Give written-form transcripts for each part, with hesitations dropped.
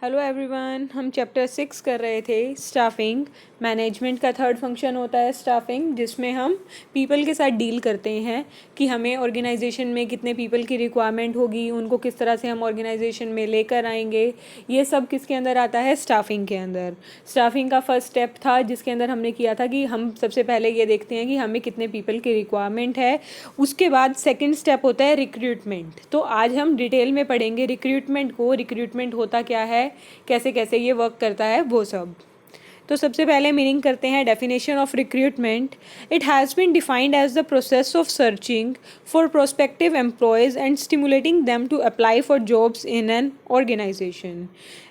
Hello everyone, हम chapter 6 कर रहे थे स्टाफिंग। मैनेजमेंट का थर्ड फंक्शन होता है स्टाफिंग, जिसमें हम पीपल के साथ डील करते हैं कि हमें ऑर्गेनाइजेशन में कितने पीपल की रिक्वायरमेंट होगी, उनको किस तरह से हम ऑर्गेनाइजेशन में लेकर आएंगे। ये सब किसके अंदर आता है? स्टाफिंग के अंदर। स्टाफिंग का फर्स्ट स्टेप था जिसके अंदर हमने किया था कि हम सबसे पहले ये देखते हैं कि हमें कितने पीपल की रिक्वायरमेंट है। उसके बाद सेकेंड स्टेप होता है रिक्रूटमेंट। तो आज हम डिटेल में पढ़ेंगे रिक्रूटमेंट को, रिक्रूटमेंट होता क्या है, कैसे कैसे ये वर्क करता है, वो सब। तो सबसे पहले मीनिंग करते हैं definition of recruitment. It has been defined as the process of searching for prospective employees and stimulating them to apply for jobs in an organisation.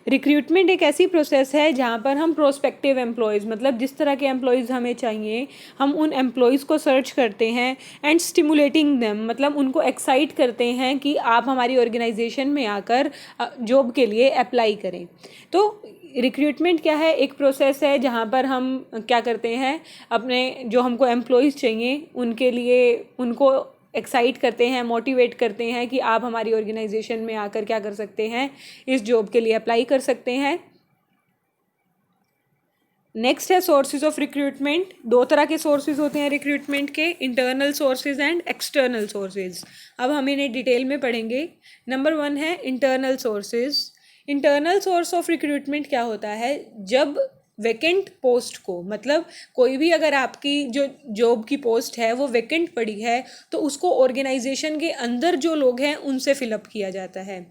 Recruitment एक ऐसी प्रोसेस है जहाँ पर हम प्रोस्पेक्टिव एम्प्लॉयज़, मतलब जिस तरह के एम्प्लॉयज़ हमें चाहिए, हम उन एम्प्लॉयज़ को सर्च करते हैं। एंड स्टिमुलेटिंग देम, मतलब उनको एक्साइट करते हैं कि आप हमारी ऑर्गेनाइजेशन में आकर जॉब के लिए अप्लाई करें। तो रिक्रूटमेंट क्या है? एक प्रोसेस है जहाँ पर हम क्या करते हैं, अपने जो हमको एम्प्लॉयज़ चाहिए उनके लिए उनको एक्साइट करते हैं, मोटिवेट करते हैं कि आप हमारी ऑर्गेनाइजेशन में आकर क्या कर सकते हैं, इस जॉब के लिए अप्लाई कर सकते हैं। नेक्स्ट है सोर्सेज ऑफ रिक्रूटमेंट। दो तरह के सोर्सेज होते हैं रिक्रूटमेंट के, internal sources and external sources. अब हम इन्हें डिटेल में पढ़ेंगे। नंबर 1 है internal sources. Internal source of recruitment क्या होता है? जब वैकेंट पोस्ट को, मतलब कोई भी अगर आपकी जो जॉब की पोस्ट है वो वैकेंट पड़ी है, तो उसको ऑर्गेनाइजेशन के अंदर जो लोग हैं उनसे फिलअप किया जाता है।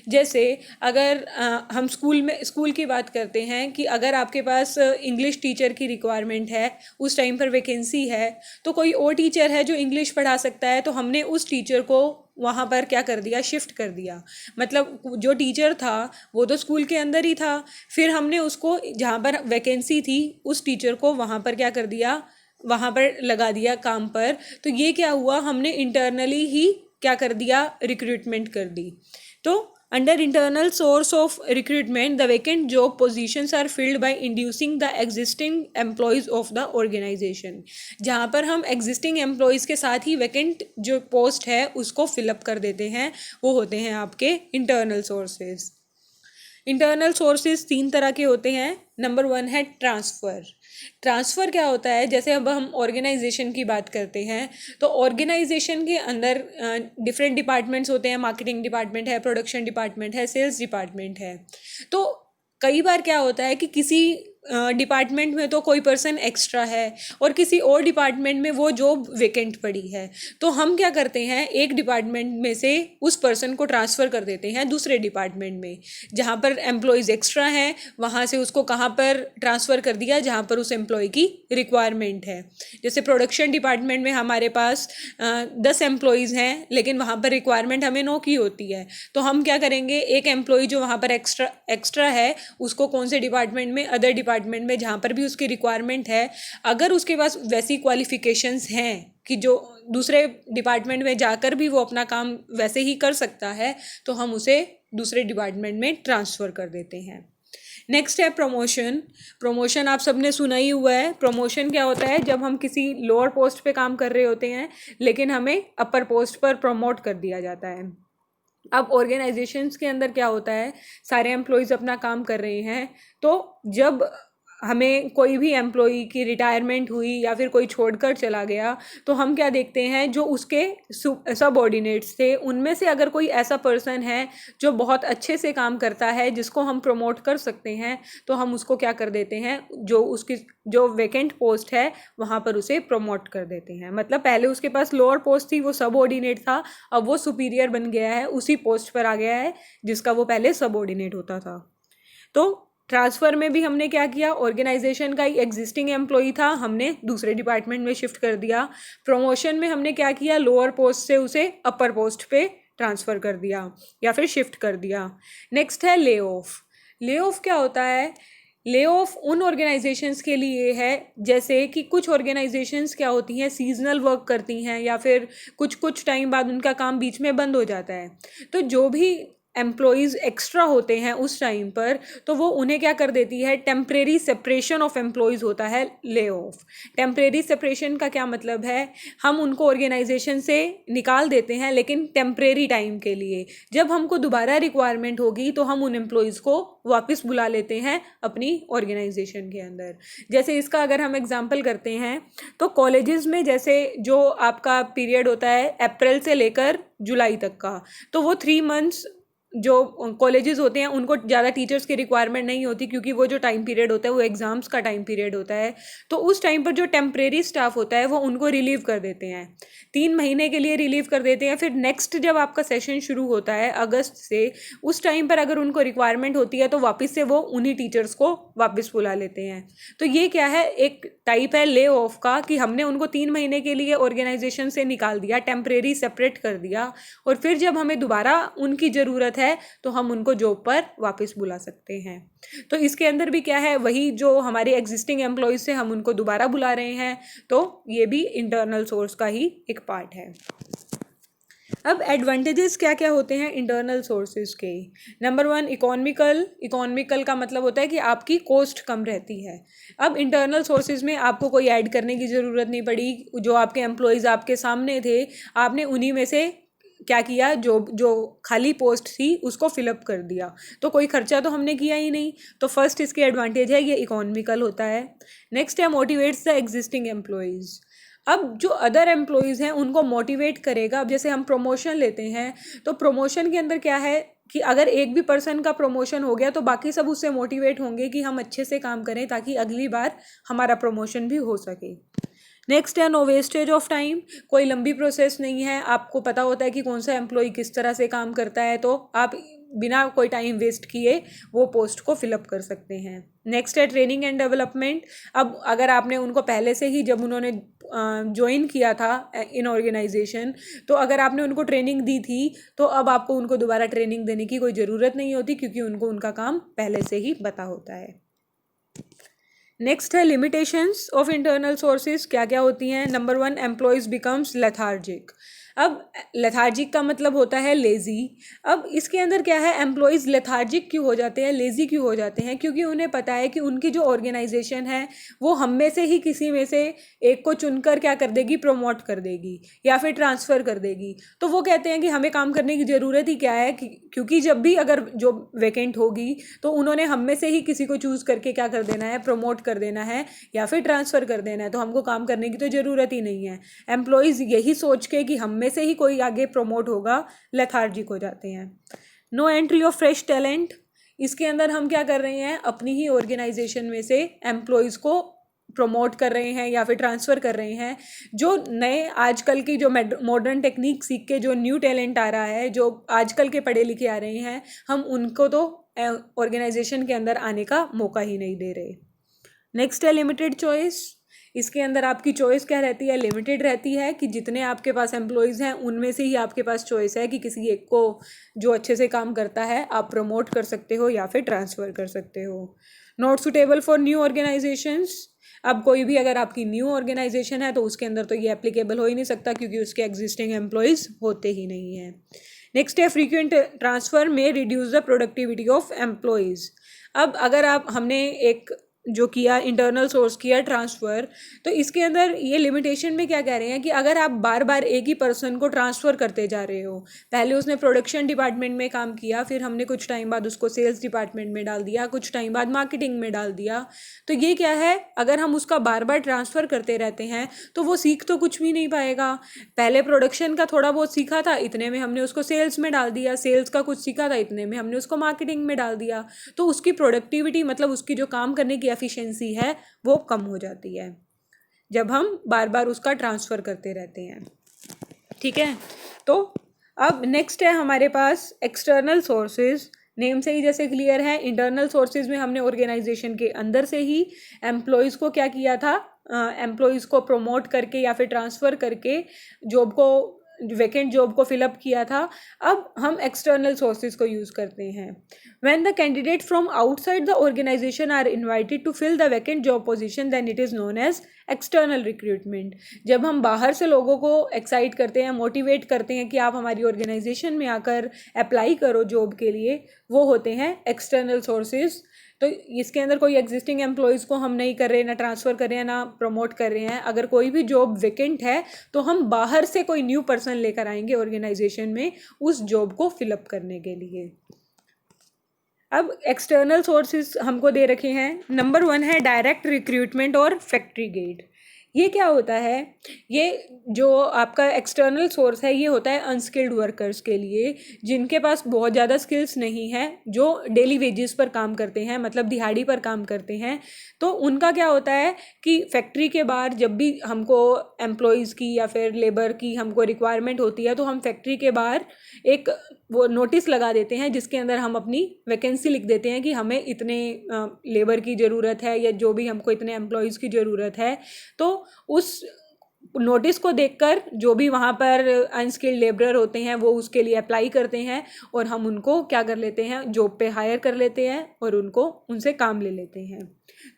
जैसे अगर हम स्कूल की बात करते हैं कि अगर आपके पास इंग्लिश टीचर की रिक्वायरमेंट है, उस टाइम पर वैकेंसी है, तो कोई और टीचर है जो इंग्लिश पढ़ा सकता है, तो हमने उस टीचर को वहाँ पर क्या कर दिया, शिफ्ट कर दिया। मतलब जो टीचर था वो तो स्कूल के अंदर ही था, फिर हमने उसको जहाँ पर वैकेंसी थी उस टीचर को वहाँ पर क्या कर दिया, वहाँ पर लगा दिया काम पर। तो ये क्या हुआ, हमने इंटरनली ही क्या कर दिया, रिक्रूटमेंट कर दी। तो under internal source of recruitment, the vacant job positions are filled by inducing the existing employees of the organization। जहाँ पर हम existing employees के साथ ही vacant जो post है उसको fill-up कर देते हैं, वो होते हैं आपके internal sources। इंटरनल सोर्सेज 3 तरह के होते हैं। नंबर 1 है ट्रांसफ़र। ट्रांसफ़र क्या होता है? जैसे अब हम ऑर्गेनाइजेशन की बात करते हैं, तो ऑर्गेनाइजेशन के अंदर डिफरेंट डिपार्टमेंट्स होते हैं। मार्केटिंग डिपार्टमेंट है, प्रोडक्शन डिपार्टमेंट है, सेल्स डिपार्टमेंट है। तो कई बार क्या होता है कि किसी डिपार्टमेंट में तो कोई पर्सन एक्स्ट्रा है और किसी और डिपार्टमेंट में वो जॉब वेकेंट पड़ी है, तो हम क्या करते हैं, एक डिपार्टमेंट में से उस पर्सन को ट्रांसफ़र कर देते हैं दूसरे डिपार्टमेंट में। जहाँ पर एम्प्लॉयज़ एक्स्ट्रा हैं वहाँ से उसको कहाँ पर ट्रांसफ़र कर दिया, जहाँ पर उस एम्प्लॉय की रिक्वायरमेंट है। जैसे प्रोडक्शन डिपार्टमेंट में हमारे पास 10 एम्प्लॉयज़ हैं, लेकिन वहाँ पर रिक्वायरमेंट हमें 9 की होती है, तो हम क्या करेंगे, एक एम्प्लॉय जो वहाँ पर एक्स्ट्रा है उसको कौन से डिपार्टमेंट में, अदर डिपार्टमेंट में जहाँ पर भी उसकी रिक्वायरमेंट है, अगर उसके पास वैसी क्वालिफिकेशंस हैं कि जो दूसरे डिपार्टमेंट में जाकर भी वो अपना काम वैसे ही कर सकता है, तो हम उसे दूसरे डिपार्टमेंट में ट्रांसफ़र कर देते हैं। नेक्स्ट है प्रमोशन। प्रमोशन आप सबने सुना ही हुआ है। प्रमोशन क्या होता है? जब हम किसी लोअर पोस्ट पे काम कर रहे होते हैं लेकिन हमें अपर पोस्ट पर प्रमोट कर दिया जाता है। अब ऑर्गेनाइजेशंस के अंदर क्या होता है, सारे एम्प्लॉयज़ अपना काम कर रहे हैं, तो जब हमें कोई भी एम्प्लॉई की रिटायरमेंट हुई या फिर कोई छोड़कर चला गया, तो हम क्या देखते हैं, जो उसके सबऑर्डिनेट्स थे उनमें से अगर कोई ऐसा पर्सन है जो बहुत अच्छे से काम करता है, जिसको हम प्रमोट कर सकते हैं, तो हम उसको क्या कर देते हैं, जो उसकी जो वैकेंट पोस्ट है वहाँ पर उसे प्रमोट कर देते हैं। मतलब पहले उसके पास लोअर पोस्ट थी, वो सबऑर्डिनेट था, अब वो सुपीरियर बन गया है, उसी पोस्ट पर आ गया है जिसका वो पहले सबऑर्डिनेट होता था। तो ट्रांसफ़र में भी हमने क्या किया, ऑर्गेनाइजेशन का एग्जिस्टिंग एम्प्लॉई था, हमने दूसरे डिपार्टमेंट में शिफ्ट कर दिया। प्रमोशन में हमने क्या किया, लोअर पोस्ट से उसे अपर पोस्ट पे ट्रांसफ़र कर दिया या फिर शिफ्ट कर दिया। नेक्स्ट है ले ऑफ। ले ऑफ क्या होता है? ले ऑफ उन ऑर्गेनाइजेशंस के लिए है, जैसे कि कुछ ऑर्गेनाइजेशंस क्या होती हैं, सीजनल वर्क करती हैं या फिर कुछ टाइम बाद उनका काम बीच में बंद हो जाता है। तो जो भी एम्प्लॉयज़ एक्स्ट्रा होते हैं उस टाइम पर, तो वो उन्हें क्या कर देती है, टेम्परेरी सेपरेशन ऑफ एम्प्लॉयज़ होता है, ले ऑफ। टेम्परेरी सेपरेशन का क्या मतलब है, हम उनको ऑर्गेनाइजेशन से निकाल देते हैं लेकिन टेम्परेरी टाइम के लिए, जब हमको दोबारा रिक्वायरमेंट होगी तो हम उन एम्प्लॉयज़ को वापस बुला लेते हैं अपनी ऑर्गेनाइजेशन के अंदर। जैसे इसका अगर हम एग्जांपल करते हैं तो कॉलेजेस में जैसे जो आपका पीरियड होता है अप्रैल से लेकर जुलाई तक का, तो वो 3 मंथ्स जो कॉलेजेस होते हैं उनको ज़्यादा टीचर्स की रिक्वायरमेंट नहीं होती, क्योंकि वो जो टाइम पीरियड होता है वो एग्ज़ाम्स का टाइम पीरियड होता है। तो उस टाइम पर जो टेम्परेरी स्टाफ होता है वो उनको रिलीव कर देते हैं, 3 महीने के लिए रिलीव कर देते हैं। फिर नेक्स्ट जब आपका सेशन शुरू होता है अगस्त से, उस टाइम पर अगर उनको रिक्वायरमेंट होती है तो वापस से वो उन्हीं टीचर्स को वापस बुला लेते हैं। तो ये क्या है, एक टाइप है ले ऑफ का, कि हमने उनको 3 महीने के लिए ऑर्गेनाइजेशन से निकाल दिया, टेम्परेरी सेपरेट कर दिया, और फिर जब हमें दोबारा उनकी ज़रूरत है तो हम उनको जॉब पर वापस बुला सकते हैं। तो इसके अंदर भी क्या है, वही जो हमारे एग्जिस्टिंग एम्प्लॉयज़ से हम उनको दोबारा बुला रहे हैं, तो ये भी इंटरनल सोर्स का ही एक पार्ट है। अब एडवांटेजेस क्या क्या होते हैं इंटरनल सोर्सेज के। नंबर 1, इकोनॉमिकल का मतलब होता है कि आपकी कॉस्ट कम रहती है। अब इंटरनल सोर्सेज में आपको कोई ऐड करने की ज़रूरत नहीं पड़ी, जो आपके एम्प्लॉयज़ आपके सामने थे आपने उन्हीं में से क्या किया, जो खाली पोस्ट थी उसको फिलअप कर दिया, तो कोई खर्चा तो हमने किया ही नहीं। तो फर्स्ट इसकी एडवांटेज है ये इकोनॉमिकल होता है। नेक्स्ट है मोटिवेट्स द एग्जिस्टिंग एम्प्लॉयज़। अब जो अदर एम्प्लॉयज़ हैं उनको मोटिवेट करेगा। अब जैसे हम प्रमोशन लेते हैं तो प्रमोशन के अंदर क्या है कि अगर एक भी पर्सन का प्रमोशन हो गया तो बाकी सब उससे मोटिवेट होंगे कि हम अच्छे से काम करें ताकि अगली बार हमारा प्रमोशन भी हो सके। नेक्स्ट है नो वेस्टेज ऑफ टाइम। कोई लंबी प्रोसेस नहीं है, आपको पता होता है कि कौन सा एम्प्लॉय किस तरह से काम करता है, तो आप बिना कोई टाइम वेस्ट किए वो पोस्ट को फिलअप कर सकते हैं। नेक्स्ट है ट्रेनिंग एंड डेवलपमेंट। अब अगर आपने उनको पहले से ही जब उन्होंने ज्वाइन किया था इन ऑर्गेनाइजेशन, तो अगर आपने उनको ट्रेनिंग दी थी तो अब आपको उनको दोबारा ट्रेनिंग देने की कोई ज़रूरत नहीं होती, क्योंकि उनको उनका काम पहले से ही पता होता है। नेक्स्ट है लिमिटेशंस ऑफ इंटरनल सोर्सेज, क्या क्या होती हैं। Number 1, employees becomes lethargic. अब लेथार्जिक का मतलब होता है लेज़ी। अब इसके अंदर क्या है, एम्प्लॉयज़ लेथार्जिक क्यों हो जाते हैं, लेज़ी क्यों हो जाते हैं, क्योंकि उन्हें पता है कि उनकी जो ऑर्गेनाइजेशन है वो हम में से ही किसी में से एक को चुनकर क्या कर देगी, प्रमोट कर देगी या फिर ट्रांसफ़र कर देगी। तो वो कहते हैं कि हमें काम करने की ज़रूरत ही क्या है, क्योंकि जब भी अगर जो वैकेंट होगी तो उन्होंने हम में से ही किसी को चूज़ करके क्या कर देना है, प्रमोट कर देना है या फिर ट्रांसफ़र कर देना है, तो हमको काम करने की तो ज़रूरत ही नहीं है। एम्प्लॉयज़ यही सोच के कि हम में से ही कोई आगे प्रमोट होगा लेथार्जिक हो जाते हैं। No entry of fresh talent. इसके अंदर हम क्या कर रहे हैं, अपनी ही ऑर्गेनाइजेशन में से एम्प्लॉयज़ को प्रमोट कर रहे हैं या फिर ट्रांसफ़र कर रहे हैं। जो नए आजकल की जो मॉडर्न टेक्निक सीख के जो न्यू टैलेंट आ रहा है, जो आजकल के पढ़े लिखे आ रहे हैं, हम उनको तो ऑर्गेनाइजेशन के अंदर आने का मौका ही नहीं दे रहे। नेक्स्ट है लिमिटेड चॉइस। इसके अंदर आपकी चॉइस क्या रहती है, लिमिटेड रहती है, कि जितने आपके पास एम्प्लॉयज़ हैं उनमें से ही आपके पास चॉइस है कि किसी एक को जो अच्छे से काम करता है आप प्रमोट कर सकते हो या फिर ट्रांसफ़र कर सकते हो। Not suitable for new organisations. अब कोई भी अगर आपकी न्यू ऑर्गेनाइजेशन है तो उसके अंदर तो ये एप्लीकेबल हो ही नहीं सकता, क्योंकि उसके एग्जिस्टिंग एम्प्लॉयज़ होते ही नहीं हैं। नेक्स्ट है फ्रीक्वेंट ट्रांसफ़र में reduce the productivity of employees. अब अगर हमने एक जो किया इंटरनल सोर्स किया ट्रांसफ़र, तो इसके अंदर ये लिमिटेशन में क्या कह रहे हैं कि अगर आप बार बार एक ही पर्सन को ट्रांसफ़र करते जा रहे हो, पहले उसने प्रोडक्शन डिपार्टमेंट में काम किया, फिर हमने कुछ टाइम बाद उसको सेल्स डिपार्टमेंट में डाल दिया, कुछ टाइम बाद मार्केटिंग में डाल दिया, तो ये क्या है, अगर हम उसका बार बार ट्रांसफ़र करते रहते हैं तो वो सीख तो कुछ भी नहीं पाएगा। पहले प्रोडक्शन का थोड़ा बहुत सीखा था, इतने में हमने उसको सेल्स में डाल दिया, सेल्स का कुछ सीखा था, इतने में हमने उसको मार्केटिंग में डाल दिया, तो उसकी प्रोडक्टिविटी मतलब उसकी जो काम करने की एफिशिएंसी है वो कम हो जाती है जब हम बार बार उसका ट्रांसफ़र करते रहते हैं। ठीक है, तो अब नेक्स्ट है हमारे पास एक्सटर्नल सोर्सेज। नेम से ही जैसे क्लियर है, इंटरनल सोर्सेज में हमने ऑर्गेनाइजेशन के अंदर से ही एम्प्लॉयज़ को क्या किया था, एम्प्लॉयज़ को प्रमोट करके या फिर ट्रांसफ़र करके जॉब को वैकेंट जॉब को फिलअप किया था। अब हम एक्सटर्नल सोर्सेज को यूज़ करते हैं। When the candidate from outside the organisation are invited to fill the vacant job position then it is known as external recruitment. जब हम बाहर से लोगों को एक्साइट करते हैं, मोटिवेट करते हैं कि आप हमारी ऑर्गेनाइजेशन में आकर अप्लाई करो जॉब के लिए, वो होते हैं एक्सटर्नल सोर्सेज। तो इसके अंदर कोई एग्जिस्टिंग एम्प्लॉयज़ को हम नहीं कर रहे, ना ट्रांसफ़र कर रहे हैं, ना प्रमोट कर रहे हैं। अगर कोई भी जॉब वैकेंट है तो हम बाहर से कोई न्यू पर्सन लेकर आएंगे ऑर्गेनाइजेशन में उस जॉब को फिलअप करने के लिए। अब एक्सटर्नल सोर्सेज हमको दे रखे हैं। नंबर 1 है डायरेक्ट रिक्रूटमेंट और फैक्ट्री गेट। ये क्या होता है? ये जो आपका एक्सटर्नल सोर्स है ये होता है अनस्किल्ड वर्कर्स के लिए, जिनके पास बहुत ज़्यादा स्किल्स नहीं है, जो डेली वेजेस पर काम करते हैं, मतलब दिहाड़ी पर काम करते हैं। तो उनका क्या होता है कि फैक्ट्री के बाहर जब भी हमको एम्प्लॉयज़ की या फिर लेबर की हमको रिक्वायरमेंट होती है तो हम फैक्ट्री के बाहर एक वो नोटिस लगा देते हैं जिसके अंदर हम अपनी वैकेंसी लिख देते हैं कि हमें इतने लेबर की ज़रूरत है या जो भी हमको इतने एम्प्लॉयज़ की ज़रूरत है। तो उस नोटिस को देखकर जो भी वहाँ पर अनस्किल्ड लेबरर होते हैं वो उसके लिए अप्लाई करते हैं और हम उनको क्या कर लेते हैं, जॉब पे हायर कर लेते हैं और उनको उनसे काम ले लेते हैं।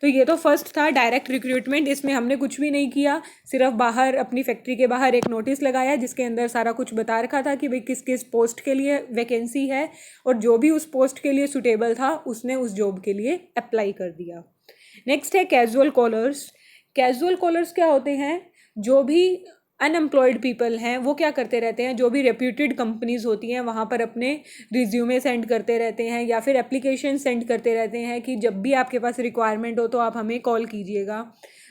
तो ये तो फर्स्ट था डायरेक्ट रिक्रूटमेंट। इसमें हमने कुछ भी नहीं किया, सिर्फ बाहर अपनी फैक्ट्री के बाहर एक नोटिस लगाया जिसके अंदर सारा कुछ बता रखा था कि भाई किस किस पोस्ट के लिए वैकेंसी है, और जो भी उस पोस्ट के लिए सुटेबल था उसने उस जॉब के लिए अप्लाई कर दिया। नेक्स्ट है कैजुअल कॉलर्स। कैजुअल कॉलर्स क्या होते हैं? जो भी अनएम्प्लॉयड पीपल हैं वो क्या करते रहते हैं, जो भी रेप्यूटेड कंपनीज़ होती हैं वहाँ पर अपने रिज्यूमे सेंड करते रहते हैं या फिर एप्लीकेशन सेंड करते रहते हैं कि जब भी आपके पास रिक्वायरमेंट हो तो आप हमें कॉल कीजिएगा।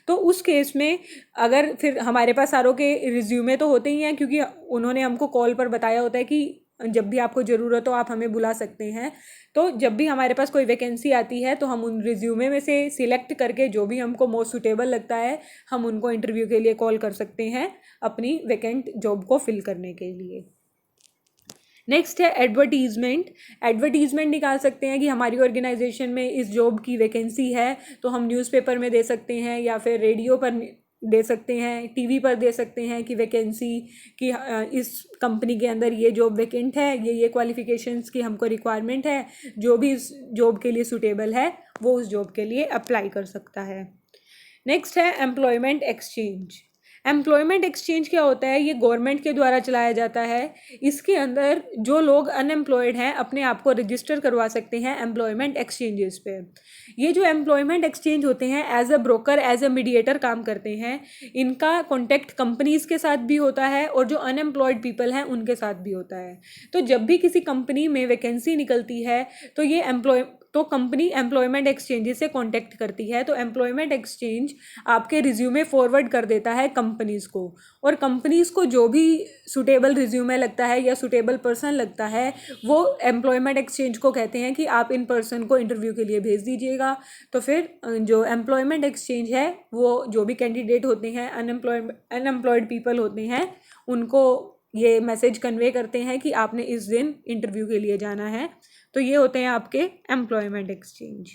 तो उस केस में अगर फिर हमारे पास सारों के रिज्यूमे तो होते ही हैं, क्योंकि उन्होंने हमको कॉल पर बताया होता है कि जब भी आपको ज़रूरत हो आप हमें बुला सकते हैं। तो जब भी हमारे पास कोई वैकेंसी आती है तो हम उन रिज्यूमे में से सिलेक्ट करके जो भी हमको मोस्ट सूटेबल लगता है हम उनको इंटरव्यू के लिए कॉल कर सकते हैं अपनी वैकेंट जॉब को फिल करने के लिए। नेक्स्ट है एडवर्टीज़मेंट। एडवर्टीज़मेंट निकाल सकते हैं कि हमारी ऑर्गेनाइजेशन में इस जॉब की वैकेंसी है, तो हम न्यूज़पेपर में दे सकते हैं या फिर रेडियो पर दे सकते हैं, टीवी पर दे सकते हैं कि वैकेंसी कि इस कंपनी के अंदर ये जॉब वैकेंट है, ये क्वालिफ़िकेशंस की हमको रिक्वायरमेंट है, जो भी इस जॉब के लिए सूटेबल है वो उस जॉब के लिए अप्लाई कर सकता है। नेक्स्ट है एम्प्लॉयमेंट एक्सचेंज। एम्प्लॉयमेंट एक्सचेंज क्या होता है? ये गवर्नमेंट के द्वारा चलाया जाता है। इसके अंदर जो लोग अनएम्प्लॉयड हैं अपने आप को रजिस्टर करवा सकते हैं एम्प्लॉयमेंट एक्सचेंजेस पे। ये जो एम्प्लॉयमेंट एक्सचेंज होते हैं as a broker, as a mediator काम करते हैं। इनका कॉन्टैक्ट कंपनीज़ के साथ भी होता है और जो अनएम्प्लॉयड पीपल हैं उनके साथ भी होता है। तो जब भी किसी कंपनी में वैकेंसी निकलती है तो कंपनी एम्प्लॉयमेंट एक्सचेंजेस से कांटेक्ट करती है। तो एम्प्लॉयमेंट एक्सचेंज आपके रिज्यूमे फॉरवर्ड कर देता है कंपनीज़ को, और कंपनीज़ को जो भी सुटेबल रिज्यूमे लगता है या सुटेबल पर्सन लगता है वो एम्प्लॉयमेंट एक्सचेंज को कहते हैं कि आप इन पर्सन को इंटरव्यू के लिए भेज दीजिएगा। तो फिर जो एम्प्लॉयमेंट एक्सचेंज है वो जो भी कैंडिडेट होते हैं, अनएम्प्लॉयड पीपल होते हैं, उनको ये मैसेज कन्वे करते हैं कि आपने इस दिन इंटरव्यू के लिए जाना है। तो ये होते हैं आपके एम्प्लॉयमेंट एक्सचेंज।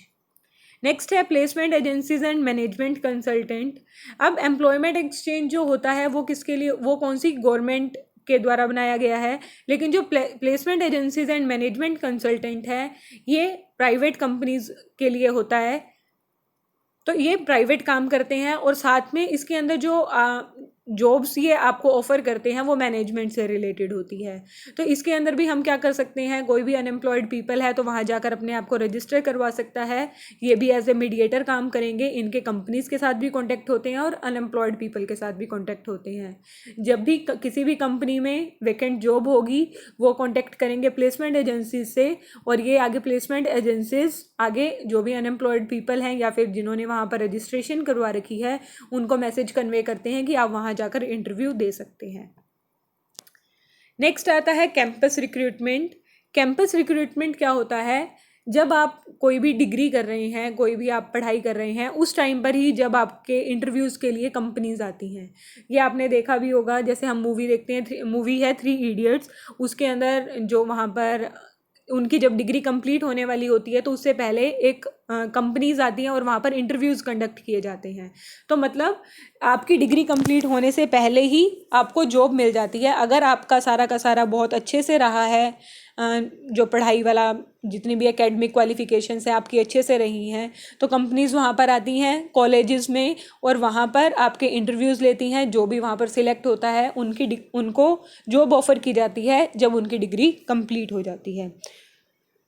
नेक्स्ट है placement agencies and management consultant. अब एम्प्लॉयमेंट एक्सचेंज जो होता है वो किसके लिए, वो कौन सी गवर्नमेंट के द्वारा बनाया गया है, लेकिन जो placement agencies and management consultant है ये प्राइवेट कंपनीज के लिए होता है। तो ये प्राइवेट काम करते हैं और साथ में इसके अंदर जो जॉब्स ये आपको ऑफर करते हैं वो मैनेजमेंट से रिलेटेड होती है। तो इसके अंदर भी हम क्या कर सकते हैं, कोई भी अनएम्प्लॉयड पीपल है तो वहाँ जाकर अपने आप को रजिस्टर करवा सकता है। ये भी एज ए मीडिएटर काम करेंगे, इनके कंपनीज़ के साथ भी कॉन्टैक्ट होते हैं और अनएम्प्लॉयड पीपल के साथ भी कॉन्टैक्ट होते हैं। जब भी किसी भी कंपनी में वैकेंट जॉब होगी वो कॉन्टैक्ट करेंगे प्लेसमेंट एजेंसीज से, और ये आगे प्लेसमेंट एजेंसीज आगे जो भी अनएम्प्लॉयड पीपल हैं या फिर जिन्होंने वहाँ पर रजिस्ट्रेशन करवा रखी है उनको मैसेज कन्वे करते हैं कि आप वहाँ जाकर इंटरव्यू दे सकते हैं। नेक्स्ट आता है कैंपस रिक्रूटमेंट। कैंपस रिक्रूटमेंट क्या होता है? जब आप कोई भी डिग्री कर रहे हैं, कोई भी आप पढ़ाई कर रहे हैं, उस टाइम पर ही जब आपके इंटरव्यूज़ के लिए कंपनीज आती हैं। ये आपने देखा भी होगा, जैसे हम मूवी देखते हैं, मूवी है 3 इडियट्स, उसके अंदर जो वहाँ पर उनकी जब डिग्री कंप्लीट होने वाली होती है तो उससे पहले एक कंपनीज आती हैं और वहाँ पर इंटरव्यूज़ कंडक्ट किए जाते हैं। तो मतलब आपकी डिग्री कंप्लीट होने से पहले ही आपको जॉब मिल जाती है अगर आपका सारा का सारा बहुत अच्छे से रहा है, जो पढ़ाई वाला जितनी भी एकेडमिक क्वालिफिकेशंस है आपकी अच्छे से रही हैं, तो कंपनीज़ वहाँ पर आती हैं कॉलेजेस में और वहाँ पर आपके इंटरव्यूज़ लेती हैं। जो भी वहाँ पर सिलेक्ट होता है उनको जॉब ऑफ़र की जाती है जब उनकी डिग्री कंप्लीट हो जाती है।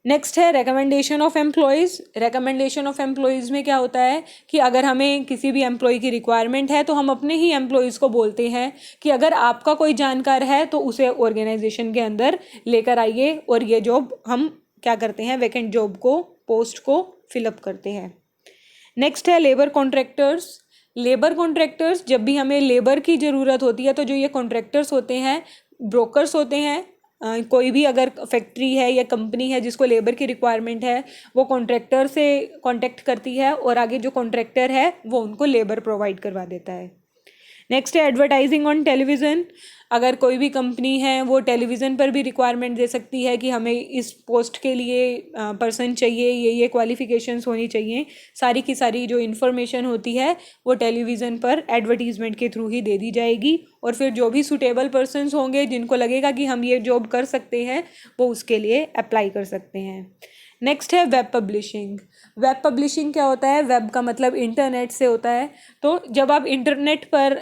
नेक्स्ट है recommendation of employees. Recommendation of employees में क्या होता है कि अगर हमें किसी भी एम्प्लॉय की रिक्वायरमेंट है तो हम अपने ही एम्प्लॉयज़ को बोलते हैं कि अगर आपका कोई जानकार है तो उसे ऑर्गेनाइजेशन के अंदर लेकर आइए और ये जॉब हम क्या करते हैं, वैकेंट जॉब को, पोस्ट को फिलअप करते हैं। नेक्स्ट है लेबर कॉन्ट्रैक्टर्स। लेबर कॉन्ट्रैक्टर्स, जब भी हमें लेबर की ज़रूरत होती है तो जो ये कॉन्ट्रैक्टर्स होते हैं, ब्रोकर्स होते हैं। कोई भी अगर फैक्ट्री है या कंपनी है जिसको लेबर की रिक्वायरमेंट है वो कॉन्ट्रैक्टर से कांटेक्ट करती है और आगे जो कॉन्ट्रैक्टर है वो उनको लेबर प्रोवाइड करवा देता है। नेक्स्ट है एडवर्टाइजिंग ऑन टेलीविज़न। अगर कोई भी कंपनी है वो टेलीविज़न पर भी रिक्वायरमेंट दे सकती है कि हमें इस पोस्ट के लिए पर्सन चाहिए, ये क्वालिफ़िकेशंस होनी चाहिए। सारी की सारी जो इन्फॉर्मेशन होती है वो टेलीविज़न पर एडवर्टीज़मेंट के थ्रू ही दे दी जाएगी और फिर जो भी सूटेबल पर्सन्स होंगे जिनको लगेगा कि हम ये जॉब कर सकते हैं वो उसके लिए अप्लाई कर सकते हैं। नेक्स्ट है वेब पब्लिशिंग। वेब पब्लिशिंग क्या होता है? वेब का मतलब इंटरनेट से होता है। तो जब आप इंटरनेट पर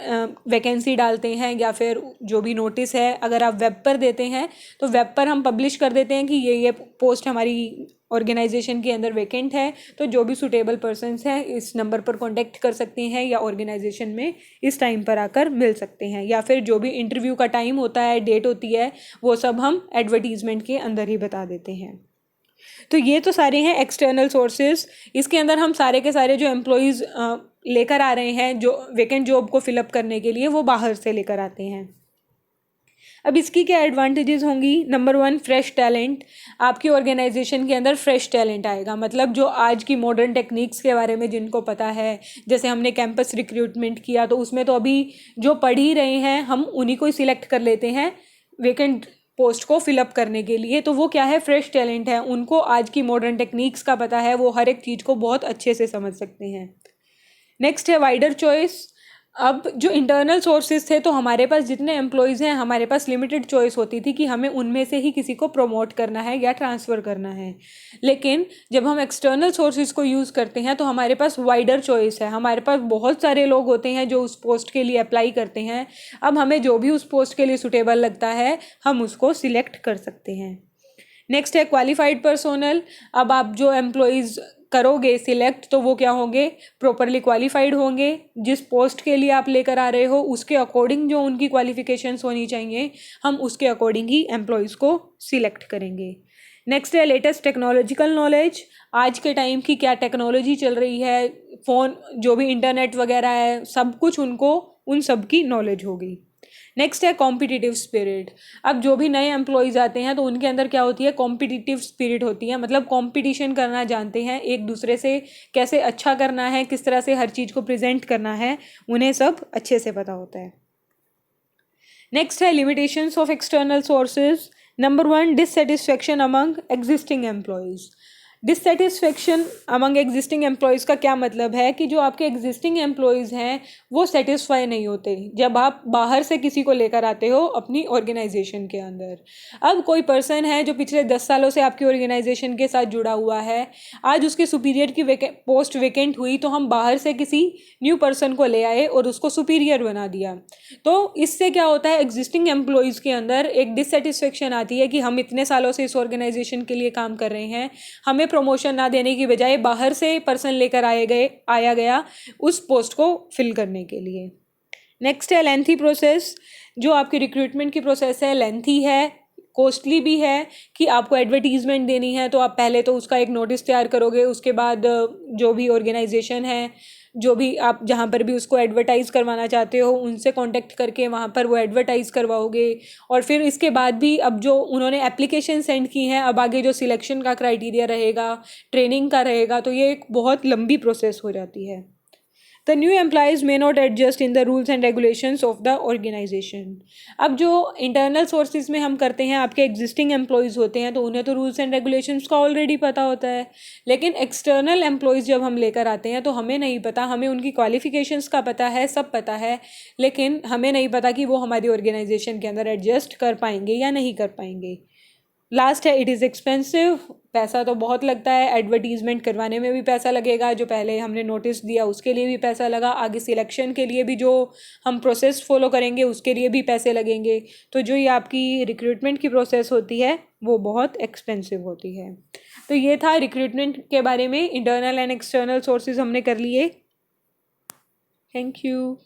वैकेंसी डालते हैं या फिर जो भी नोटिस है अगर आप वेब पर देते हैं तो वेब पर हम पब्लिश कर देते हैं कि ये पोस्ट हमारी ऑर्गेनाइजेशन के अंदर वैकेंट है, तो जो भी सूटेबल पर्सन्स हैं इस नंबर पर कांटेक्ट कर सकते हैं या ऑर्गेनाइजेशन में इस टाइम पर आकर मिल सकते हैं। या फिर जो भी इंटरव्यू का टाइम होता है, डेट होती है, वो सब हम एडवर्टीज़मेंट के अंदर ही बता देते हैं। तो ये तो सारे हैं एक्सटर्नल सोर्सेज। इसके अंदर हम सारे के सारे जो एम्प्लॉयज़ लेकर आ रहे हैं जो वैकेंट जॉब को फिलअप करने के लिए, वो बाहर से लेकर आते हैं। अब इसकी क्या एडवांटेजेस होंगी? Number 1, fresh talent. आपकी ऑर्गेनाइजेशन के अंदर फ्रेश टैलेंट आएगा, मतलब जो आज की मॉडर्न टेक्निक्स के बारे में जिनको पता है, जैसे हमने कैंपस रिक्रूटमेंट किया तो उसमें तो अभी जो पढ़ ही रहे हैं हम उन्हीं को ही सिलेक्ट कर लेते हैं वैकेंट पोस्ट को फिलअप करने के लिए। तो वो क्या है, फ्रेश टैलेंट है, उनको आज की मॉडर्न टेक्निक्स का पता है, वो हर एक चीज़ को बहुत अच्छे से समझ सकते हैं। नेक्स्ट है वाइडर चॉइस। अब जो इंटरनल सोर्सेज थे तो हमारे पास जितने एम्प्लॉयज़ हैं हमारे पास लिमिटेड चॉइस होती थी कि हमें उनमें से ही किसी को प्रमोट करना है या ट्रांसफ़र करना है। लेकिन जब हम एक्सटर्नल सोर्सेज को यूज़ करते हैं तो हमारे पास वाइडर चॉइस है, हमारे पास बहुत सारे लोग होते हैं जो उस पोस्ट के लिए अप्लाई करते हैं। अब हमें जो भी उस पोस्ट के लिए सूटेबल लगता है हम उसको सिलेक्ट कर सकते हैं। नेक्स्ट है क्वालिफाइड पर्सोनल। अब आप जो एम्प्लॉयज़ करोगे सिलेक्ट तो वो क्या होंगे, प्रॉपरली क्वालिफाइड होंगे। जिस पोस्ट के लिए आप लेकर आ रहे हो उसके अकॉर्डिंग जो उनकी क्वालिफिकेशंस होनी चाहिए हम उसके अकॉर्डिंग ही एम्प्लॉयज़ को सिलेक्ट करेंगे। नेक्स्ट है लेटेस्ट टेक्नोलॉजिकल नॉलेज। आज के टाइम की क्या टेक्नोलॉजी चल रही है, फ़ोन जो भी इंटरनेट वगैरह है सब कुछ उनको उन सब की नॉलेज होगी। नेक्स्ट है कॉम्पिटिटिव स्पिरिट। अब जो भी नए एम्प्लॉयज़ आते हैं तो उनके अंदर क्या होती है, कॉम्पिटिटिव स्पिरिट होती है, मतलब कंपटीशन करना जानते हैं, एक दूसरे से कैसे अच्छा करना है, किस तरह से हर चीज़ को प्रेजेंट करना है, उन्हें सब अच्छे से पता होता है। नेक्स्ट है limitations of external sources. Number 1, dissatisfaction among existing employees. Dissatisfaction among existing employees का क्या मतलब है कि जो आपके एग्जिस्टिंग एम्प्लॉयज़ हैं वो सेटिस्फाई नहीं होते जब आप बाहर से किसी को लेकर आते हो अपनी ऑर्गेनाइजेशन के अंदर। अब कोई पर्सन है जो पिछले 10 सालों से आपकी ऑर्गेनाइजेशन के साथ जुड़ा हुआ है, आज उसके सुपीरियर की पोस्ट वेकेंट हुई तो हम बाहर से किसी न्यू पर्सन को ले आए और उसको सुपीरियर बना दिया। तो इससे क्या होता है, एग्जिस्टिंग एम्प्लॉयज़ के अंदर एक डिससेटिस्फेक्शन आती है कि हम इतने सालों से इस ऑर्गेनाइजेशन के लिए काम कर रहे हैं, हमें प्रमोशन ना देने की बजाय बाहर से पर्सन लेकर आया गया उस पोस्ट को फिल करने के लिए। नेक्स्ट है लेंथी प्रोसेस। जो आपकी रिक्रूटमेंट की प्रोसेस है लेंथी है, कॉस्टली भी है कि आपको एडवर्टीज़मेंट देनी है तो आप पहले तो उसका एक नोटिस तैयार करोगे, उसके बाद जो भी ऑर्गेनाइजेशन है, जो भी आप जहाँ पर भी उसको एडवर्टाइज़ करवाना चाहते हो उनसे कांटेक्ट करके वहाँ पर वो एडवर्टाइज़ करवाओगे। और फिर इसके बाद भी अब जो उन्होंने एप्लीकेशन सेंड की हैं अब आगे जो सिलेक्शन का क्राइटेरिया रहेगा, ट्रेनिंग का रहेगा, तो ये एक बहुत लंबी प्रोसेस हो जाती है। The new employees may not adjust in the rules and regulations of the organisation. अब जो इंटरनल सोर्सेज में हम करते हैं, आपके एग्जिस्टिंग एम्प्लॉयज़ होते हैं तो उन्हें तो रूल्स एंड रेगुलेशंस का ऑलरेडी पता होता है, लेकिन एक्सटर्नल एम्प्लॉयज़ जब हम लेकर आते हैं तो हमें नहीं पता, हमें उनकी क्वालिफिकेशंस का पता है, सब पता है, लेकिन हमें नहीं पता कि वो हमारी ऑर्गेनाइजेशन के अंदर एडजस्ट कर पाएंगे या नहीं कर पाएंगे। लास्ट है, इट इज़ एक्सपेंसिव, पैसा तो बहुत लगता है, एडवर्टीज़मेंट करवाने में भी पैसा लगेगा, जो पहले हमने नोटिस दिया उसके लिए भी पैसा लगा, आगे सिलेक्शन के लिए भी जो हम प्रोसेस फॉलो करेंगे उसके लिए भी पैसे लगेंगे। तो जो ये आपकी रिक्रूटमेंट की प्रोसेस होती है वो बहुत एक्सपेंसिव होती है। तो ये था रिक्रूटमेंट के बारे में, इंटरनल एंड एक्सटर्नल सोर्सेज हमने कर लिए। Thank you.